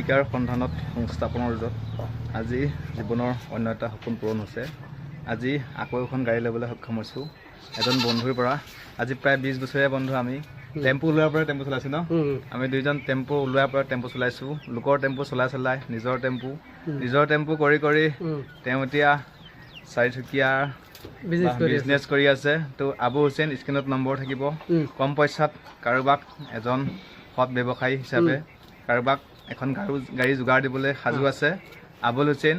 জীৱিকাৰ সন্ধানত সংস্থাপনৰ য'ত আজি জীৱনৰ অন্য এটা সপোন পূৰণ হৈছে। আজি আকৌ এখন গাড়ী ল'বলৈ সক্ষম হৈছোঁ এজন বন্ধুৰ পৰা। আজি প্ৰায় 20 বছৰীয়া বন্ধু। আমি টেম্পু ওলোৱাৰ পৰা টেম্পু চলাইছোঁ ন। আমি দুইজন টেম্পু ওলোৱাৰ পৰা টেম্পু চলাইছোঁ। লোকৰ টেম্পু চলাই নিজৰ টেম্পু কৰি তেওঁ এতিয়া চাৰিচকীয়া বিজনেছ কৰি আছে। তো আবু হুছেইন স্ক্ৰীণত নম্বৰ থাকিব। কম পইচাত কাৰোবাক এজন সৎ ব্যৱসায়ী হিচাপে কাৰোবাক এখন গাড়ী যোগাৰ দিবলৈ সাজু আছে আবুল হুছেইন।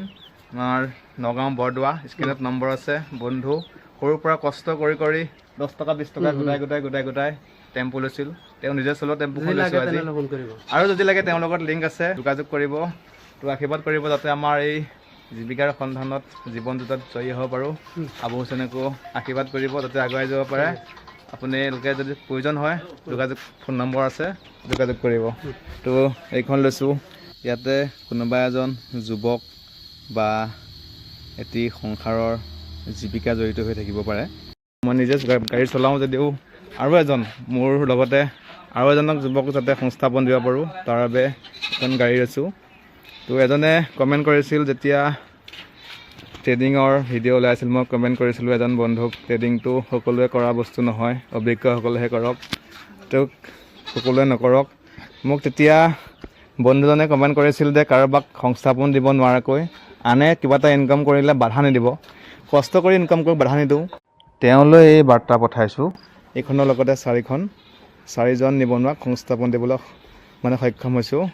আমাৰ নগাঁও বৰদোৱা স্ক্ৰীণত নম্বৰ আছে। বন্ধু সৰুৰ পৰা কষ্ট কৰি 10 টকা 20 টকা গোটাই টেম্পু লৈছিল। তেওঁ নিজে চলোৱা টেম্পুখন লৈছোঁ আজি। আৰু যদি লাগে তেওঁৰ লগত লিংক আছে, যোগাযোগ কৰিব। তো আশীৰ্বাদ কৰিব যাতে আমাৰ এই জীৱিকাৰ সন্ধানত জীৱন যুঁজত জয়ী হ'ব পাৰোঁ। আবু হুছেইনকো আশীৰ্বাদ কৰিব যাতে আগুৱাই যাব পাৰে। আপোনালোকে যদি প্ৰয়োজন হয় ফোন নম্বৰ আছে, যোগাযোগ কৰিব। তো এইখন লৈছোঁ। ইয়াতে কোনোবা এজন যুৱক বা এটি সংসাৰৰ জীৱিকা জড়িত হৈ থাকিব পাৰে। মই নিজে গাড়ী চলাওঁ যদিও আৰু এজন মোৰ লগতে আৰু এজনক যুৱক যাতে সংস্থাপন দিব পাৰোঁ তাৰ বাবে এখন গাড়ী লৈছোঁ। তো এজনে কমেণ্ট কৰিছিল যেতিয়া ট্ৰেডিঙৰ ভিডিঅ' ওলাইছিল, মই কমেণ্ট কৰিছিলোঁ এজন বন্ধুক, ট্ৰেডিংটো সকলোৱে কৰা বস্তু নহয়, অভিজ্ঞসকলেহে কৰক, তেওঁক সকলোৱে নকৰক। মোক তেতিয়া বন্ধুজনে কমেণ্ট কৰিছিল যে কাৰোবাক সংস্থাপন দিব নোৱাৰাকৈ আনে কিবা এটা ইনকাম কৰিলে বাধা নিদিব, কষ্ট কৰি ইনকাম কৰি বাধা নিদিওঁ। তেওঁলৈ এই বাৰ্তা পঠাইছোঁ। এইখনৰ লগতে 4জন নিবনুৱাক সংস্থাপন দিবলৈ সক্ষম হৈছোঁ।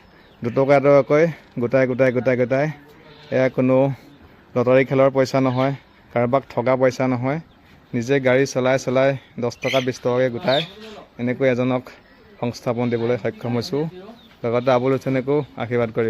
2 টকা এটকাকৈ গোটাই এয়া কোনো লটাৰী খেলৰ পইচা নহয়, কাৰোবাক ঠগা পইচা নহয়। নিজে গাড়ী চলাই 10 টকা 20 টকাকৈ গোটাই এনেকৈ এজনক সংস্থাপন দিবলৈ সক্ষম হৈছোঁ। লগতে আবুল হুছেইনকো আশীৰ্বাদ কৰিব।